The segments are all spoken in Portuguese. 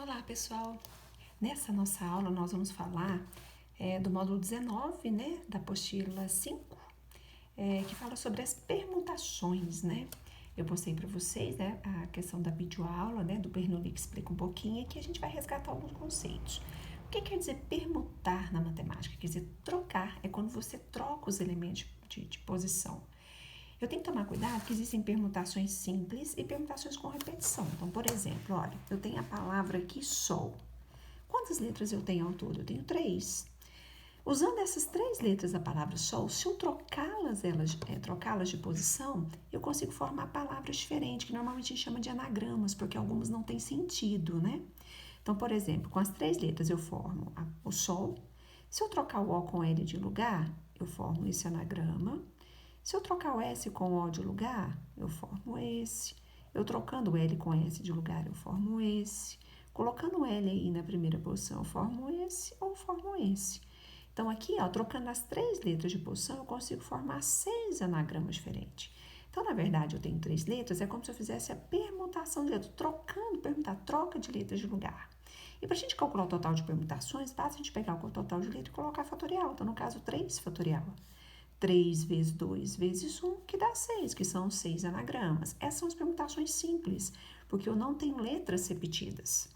Olá, pessoal! Nessa nossa aula, nós vamos falar do módulo 19, né, da apostila 5, que fala sobre as permutações, né? Eu postei para vocês, né, a questão da videoaula, né, do Bernoulli, que explica um pouquinho, e aqui a gente vai resgatar alguns conceitos. O que quer dizer permutar na matemática? Quer dizer, trocar é quando você troca os elementos de posição. Eu tenho que tomar cuidado que existem permutações simples e permutações com repetição. Então, por exemplo, olha, eu tenho a palavra aqui sol. Quantas letras eu tenho ao todo? Eu tenho 3. Usando essas 3 letras da palavra sol, se eu trocá-las de posição, eu consigo formar palavras diferentes, que normalmente a gente chama de anagramas, porque algumas não têm sentido, né? Então, por exemplo, com as 3 letras eu formo o sol. Se eu trocar o O com L de lugar, eu formo esse anagrama. Se eu trocar o S com o O de lugar, eu formo esse. Eu trocando o L com S de lugar, eu formo esse. Colocando o L aí na primeira posição, eu formo esse ou formo esse. Então, aqui, ó, trocando as 3 letras de posição, eu consigo formar 6 anagramas diferentes. Então, na verdade, eu tenho 3 letras, é como se eu fizesse a permutação de letras, permutar, troca de letras de lugar. E para a gente calcular o total de permutações, basta a gente pegar o total de letras e colocar fatorial. Então, no caso, 3 fatorial. 3 vezes 2 vezes 1, que dá 6, que são 6 anagramas. Essas são as permutações simples, porque eu não tenho letras repetidas.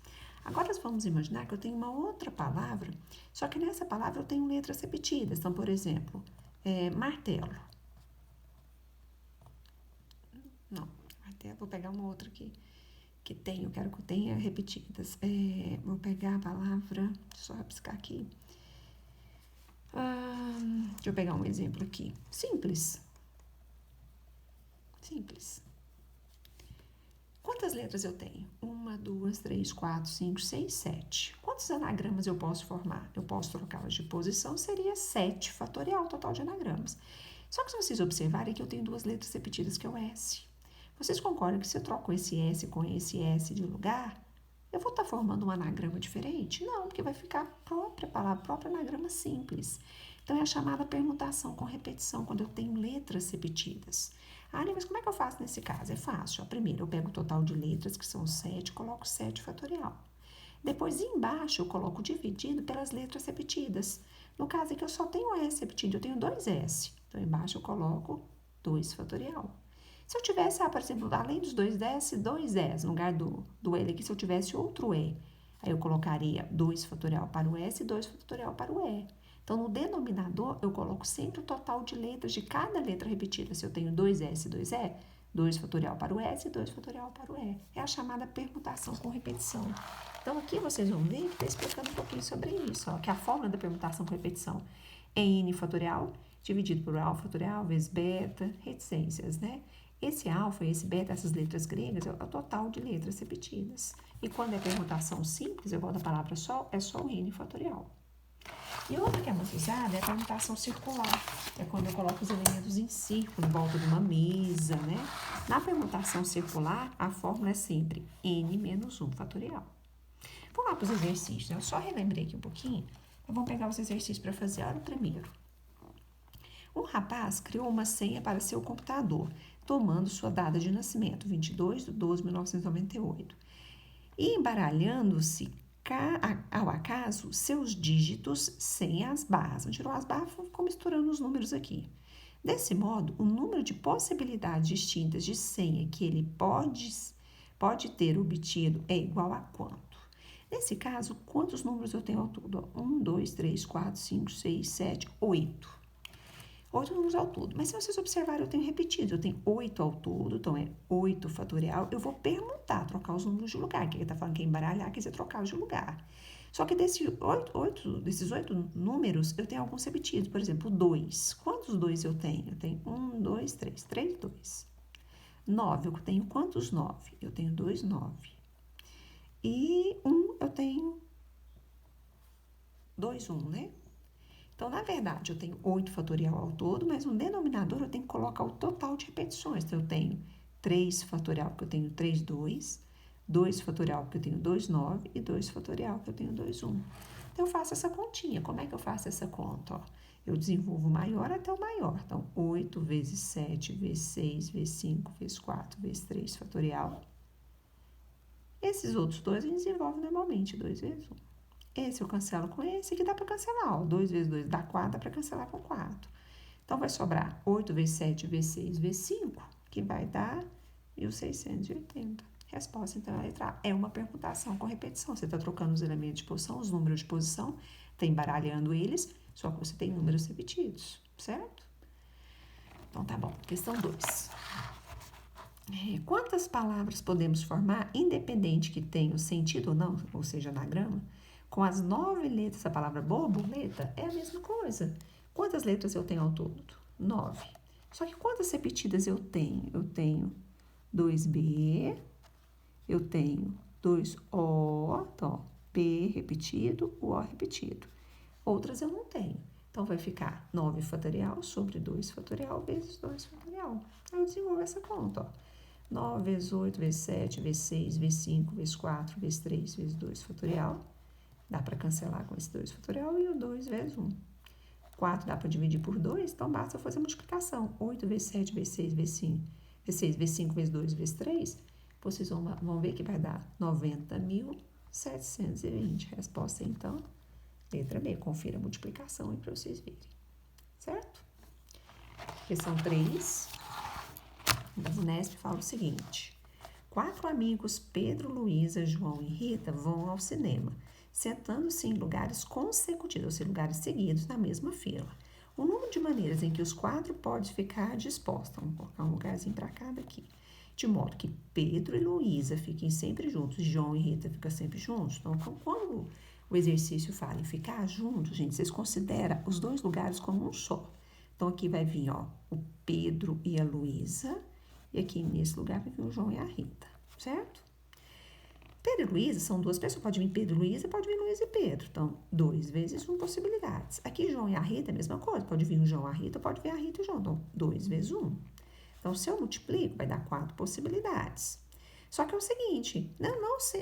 Agora, vamos imaginar que eu tenho uma outra palavra, só que nessa palavra eu tenho letras repetidas. Então, por exemplo, martelo. Não, martelo, vou pegar uma outra aqui eu quero que eu tenha repetidas. Vou pegar a palavra, só rabiscar aqui. Deixa eu pegar um exemplo aqui. Simples. Quantas letras eu tenho? 1, 2, 3, 4, 5, 6, 7. Quantos anagramas eu posso formar? Eu posso trocá-las de posição, seria 7 fatorial, total de anagramas. Só que se vocês observarem que eu tenho 2 letras repetidas, que é o S. Vocês concordam que se eu troco esse S com esse S de lugar, eu vou estar formando um anagrama diferente? Não, porque vai ficar a própria palavra, próprio anagrama simples. Então, é a chamada permutação com repetição, quando eu tenho letras repetidas. Mas como é que eu faço nesse caso? É fácil. Primeiro, eu pego o total de letras, que são 7, coloco 7 fatorial. Depois, embaixo, eu coloco dividido pelas letras repetidas. No caso aqui, eu só tenho S repetido, eu tenho 2 S. Então, embaixo eu coloco 2 fatorial. Se eu tivesse, por exemplo, além dos 2 S, 2 S, no lugar do L aqui, se eu tivesse outro E, aí eu colocaria 2 fatorial para o S e 2 fatorial para o E. Então, no denominador, eu coloco sempre o total de letras de cada letra repetida. Se eu tenho 2S e 2E, 2 fatorial para o S e 2 fatorial para o E. É a chamada permutação com repetição. Então, aqui vocês vão ver que está explicando um pouquinho sobre isso, ó, que a fórmula da permutação com repetição é N fatorial dividido por alfa fatorial vezes beta, reticências, né? Esse alfa e esse beta, essas letras gregas, é o total de letras repetidas. E quando é permutação simples, igual da palavra só, é só o N fatorial. E outra que é muito usada é a permutação circular. É quando eu coloco os elementos em círculo, em volta de uma mesa, né? Na permutação circular, a fórmula é sempre N menos 1 fatorial. Vamos lá para os exercícios. Eu só relembrei aqui um pouquinho. Então, vamos pegar os exercícios para fazer. Olha o primeiro. Um rapaz criou uma senha para seu computador, tomando sua data de nascimento, 22/12/1998, e embaralhando-se ao acaso seus dígitos sem as barras. Não tirou as barras, ficou misturando os números aqui. Desse modo, o número de possibilidades distintas de senha que ele pode ter obtido é igual a quanto? Nesse caso, quantos números eu tenho ao todo? 1, 2, 3, 4, 5, 6, 7, 8. 8 números ao todo. Mas se vocês observarem, eu tenho repetido. Eu tenho 8 ao todo, então é 8 fatorial. Eu vou permutar, trocar os números de lugar. Que ele está falando que é embaralhar, quer dizer trocar de lugar. Só que desses 8 números, eu tenho alguns repetidos. Por exemplo, 2. Quantos 2 eu tenho? Eu tenho 1, 2, 3. 3, 2. 9, eu tenho quantos 9? Eu tenho 2, 9. E 1, eu tenho 2, 1, né? Então, na verdade, eu tenho 8 fatorial ao todo, mas no denominador eu tenho que colocar o total de repetições. Então, eu tenho 3 fatorial, que eu tenho 3, 2, 2 fatorial, que eu tenho 2, 9, e 2 fatorial, que eu tenho 2, 1. Então, eu faço essa continha. Como é que eu faço essa conta? Ó, eu desenvolvo o maior até o maior. Então, 8 vezes 7, vezes 6, vezes 5, vezes 4, vezes 3 fatorial. Esses outros dois a gente desenvolve normalmente, 2 vezes 1. Esse eu cancelo com esse, aqui dá para cancelar, ó. 2 vezes 2 dá 4, dá para cancelar com 4. Então, vai sobrar 8 vezes 7 vezes 6 vezes 5, que vai dar 1.680. Resposta, então, é a letra A. É uma permutação com repetição. Você está trocando os elementos de posição, os números de posição, está embaralhando eles, só que você tem números repetidos, certo? Então, tá bom. Questão 2. Quantas palavras podemos formar, independente que tenham sentido ou não, ou seja, anagrama, com as 9 letras da palavra borboleta? É a mesma coisa. Quantas letras eu tenho ao todo? 9. Só que quantas repetidas eu tenho? Eu tenho 2B, eu tenho 2O, então, B repetido, o O repetido. Outras eu não tenho. Então, vai ficar 9 fatorial sobre 2 fatorial vezes 2 fatorial. Aí eu desenvolvo essa conta, ó. 9 vezes 8, vezes 7, vezes 6, vezes 5, vezes 4, vezes 3, vezes 2 fatorial. Dá para cancelar com esse 2 fatorial e o 2 vezes 1. 4 dá para dividir por 2, então basta fazer a multiplicação. 8 vezes 7, vezes 6, vezes 5, vezes 6, vezes 5, vezes 2, vezes 3. Vocês vão ver que vai dar 90.720. Resposta, então, letra B. Confira a multiplicação aí para vocês verem. Certo? Questão 3. Da Unesp fala o seguinte: 4 amigos, Pedro, Luísa, João e Rita, vão ao cinema, sentando-se em lugares consecutivos, ou seja, lugares seguidos, na mesma fila. O número de maneiras em que os 4 pode ficar disposto, vamos colocar um lugarzinho para cada aqui, de modo que Pedro e Luísa fiquem sempre juntos, João e Rita ficam sempre juntos. Então, quando o exercício fala em ficar juntos, gente, vocês consideram os dois lugares como um só. Então, aqui vai vir, ó, o Pedro e a Luísa, e aqui nesse lugar vai vir o João e a Rita, certo? Pedro e Luísa são duas pessoas, pode vir Pedro e Luísa, pode vir Luísa e Pedro. Então, 2 vezes 1 possibilidades. Aqui, João e a Rita é a mesma coisa, pode vir o João e a Rita, pode vir a Rita e o João. Então, 2 vezes 1. Então, se eu multiplico, vai dar 4 possibilidades. Só que é o seguinte,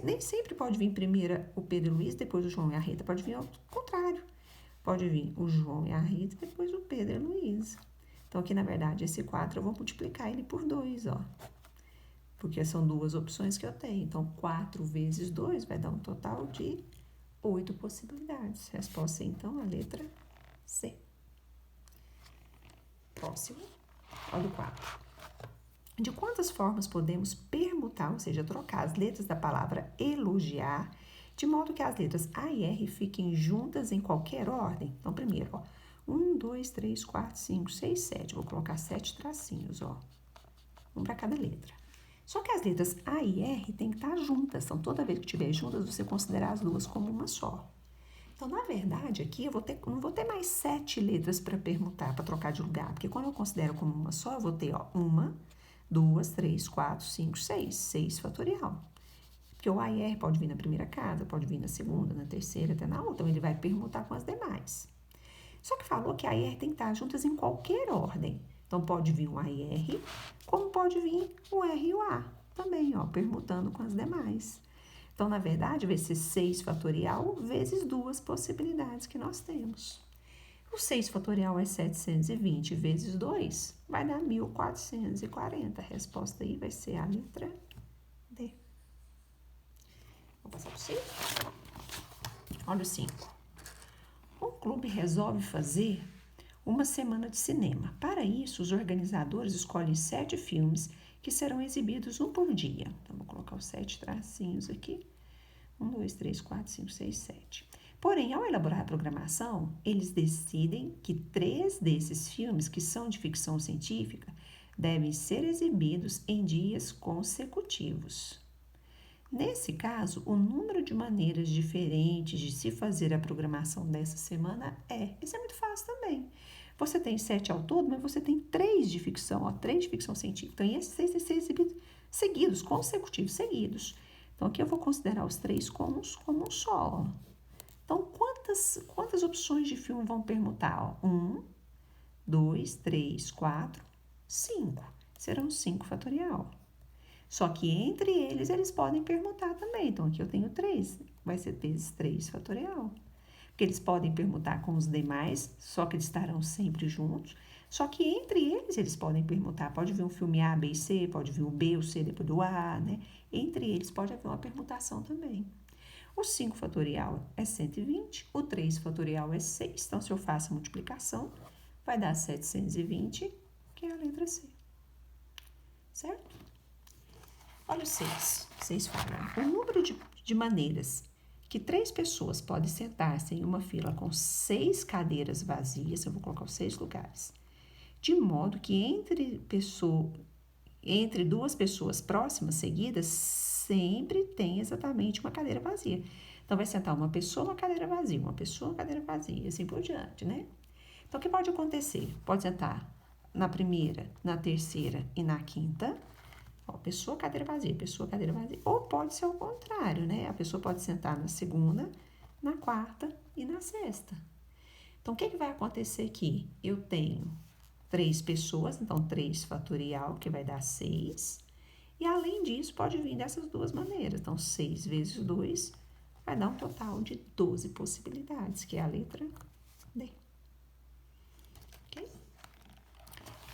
nem sempre pode vir primeiro o Pedro e o Luísa, depois o João e a Rita, pode vir ao contrário. Pode vir o João e a Rita, depois o Pedro e a Luísa. Então, aqui, na verdade, esse 4 eu vou multiplicar ele por 2, ó. Porque são duas opções que eu tenho. Então, 4 vezes 2 vai dar um total de 8 possibilidades. Resposta, então, a letra C. Próximo. Olha o 4. De quantas formas podemos permutar, ou seja, trocar as letras da palavra elogiar, de modo que as letras A e R fiquem juntas em qualquer ordem? Então, primeiro, ó. 1, 2, 3, 4, 5, 6, 7. Vou colocar 7 tracinhos, ó. Um para cada letra. Só que as letras A e R têm que estar juntas. Então, toda vez que estiver juntas, você considerar as duas como uma só. Então, na verdade, aqui eu não vou ter mais 7 letras para permutar, para trocar de lugar. Porque quando eu considero como uma só, eu vou ter, ó, 1, 2, 3, 4, 5, 6. 6 fatorial. Porque o A e R pode vir na primeira casa, pode vir na segunda, na terceira, até na outra. Então, ele vai permutar com as demais. Só que falou que A e R tem que estar juntas em qualquer ordem. Então, pode vir o A e R, como pode vir o R e o A também, ó, permutando com as demais. Então, na verdade, vai ser 6 fatorial vezes 2 possibilidades que nós temos. O 6 fatorial é 720 vezes 2, vai dar 1.440. A resposta aí vai ser a letra D. Vou passar para o 5. Olha o 5. O clube resolve fazer uma semana de cinema. Para isso, os organizadores escolhem 7 filmes que serão exibidos um por dia. Então, vou colocar os 7 tracinhos aqui. 1, 2, 3, 4, 5, 6, 7. Porém, ao elaborar a programação, eles decidem que 3 desses filmes, que são de ficção científica, devem ser exibidos em dias consecutivos. Nesse caso, o número de maneiras diferentes de se fazer a programação dessa semana isso é muito fácil também. Você tem 7 ao todo, mas você tem 3 de ficção, ó, 3 de ficção científica. Então, esses 6 têm que ser exibidos seguidos, consecutivos, seguidos. Então, aqui eu vou considerar os 3 como um só. Ó. Então, quantas opções de filme vão permutar? Ó? 1, 2, 3, 4, 5. Serão 5 fatorial. Só que entre eles podem permutar também. Então, aqui eu tenho 3. Vai ser vezes 3 fatorial. Porque eles podem permutar com os demais, só que eles estarão sempre juntos. Só que entre eles podem permutar. Pode vir um filme A, B e C, pode vir o B, o C depois do A, né? Entre eles pode haver uma permutação também. O 5 fatorial é 120, o 3 fatorial é 6. Então, se eu faço a multiplicação, vai dar 720, que é a letra C. Certo? Olha o 6. 6 fala, o número de maneiras que 3 pessoas podem sentar-se em uma fila com 6 cadeiras vazias, eu vou colocar os 6 lugares, de modo que entre duas pessoas próximas, seguidas, sempre tem exatamente uma cadeira vazia. Então, vai sentar uma pessoa, uma cadeira vazia, uma pessoa, uma cadeira vazia, assim por diante, né? Então, o que pode acontecer? Pode sentar na primeira, na terceira e na quinta. Ó, pessoa, cadeira vazia, pessoa, cadeira vazia. Ou pode ser o contrário, né? A pessoa pode sentar na segunda, na quarta e na sexta. Então, o que vai acontecer aqui? Eu tenho 3 pessoas, então 3 fatorial, que vai dar 6. E além disso, pode vir dessas duas maneiras. Então, 6 vezes 2 vai dar um total de 12 possibilidades, que é a letra D. Ok?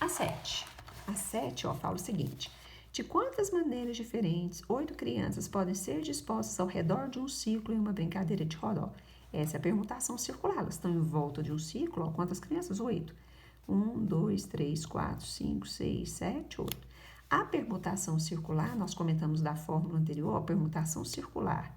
A 7. A 7, ó, fala o seguinte. De quantas maneiras diferentes 8 crianças podem ser dispostas ao redor de um círculo em uma brincadeira de rodó? Essa é a permutação circular. Elas estão em volta de um círculo, ó, quantas crianças? 8. 1, 2, 3, 4, 5, 6, 7, 8. A permutação circular, nós comentamos da fórmula anterior, a permutação circular.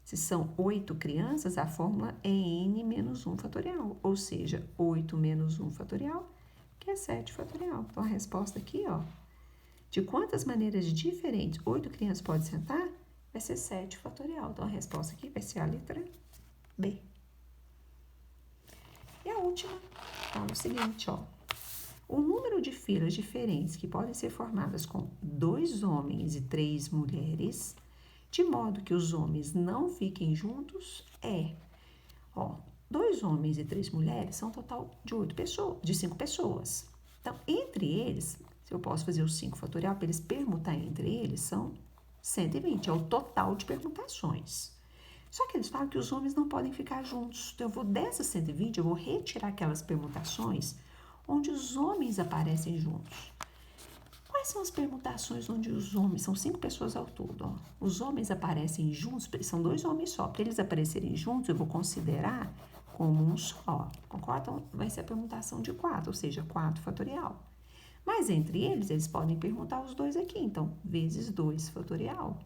Se são 8 crianças, a fórmula é n menos 1 fatorial, ou seja, 8 menos 1 fatorial, que é 7 fatorial. Então, a resposta aqui, ó, de quantas maneiras diferentes 8 crianças podem sentar, vai ser 7 fatorial. Então, a resposta aqui vai ser a letra B. E a última fala o seguinte, ó. O número de filas diferentes que podem ser formadas com 2 homens e 3 mulheres, de modo que os homens não fiquem juntos, é, ó, 2 homens e 3 mulheres são um total de 8 pessoas, de 5 pessoas. Então, entre eles, se eu posso fazer o 5 fatorial, para eles permutar entre eles, são 120, é o total de permutações. Só que eles falam que os homens não podem ficar juntos. Então, eu vou dessas 120, eu vou retirar aquelas permutações onde os homens aparecem juntos. Quais são as permutações onde os homens, são 5 pessoas ao todo, ó. Os homens aparecem juntos, são 2 homens só. Para eles aparecerem juntos, eu vou considerar como um só. Concordam? Vai ser a permutação de 4, ou seja, 4 fatorial. Mas entre eles podem permutar os 2 aqui. Então, vezes 2 fatorial.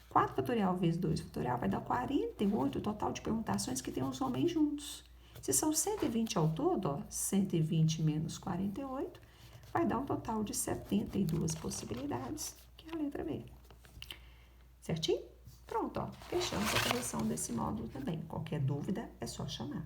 4 fatorial vezes 2 fatorial vai dar 48 o total de permutações que tem os homens juntos. Se são 120 ao todo, ó, 120 menos 48, vai dar um total de 72 possibilidades, que é a letra B. Certinho? Pronto, ó, fechamos a correção desse módulo também. Qualquer dúvida é só chamar.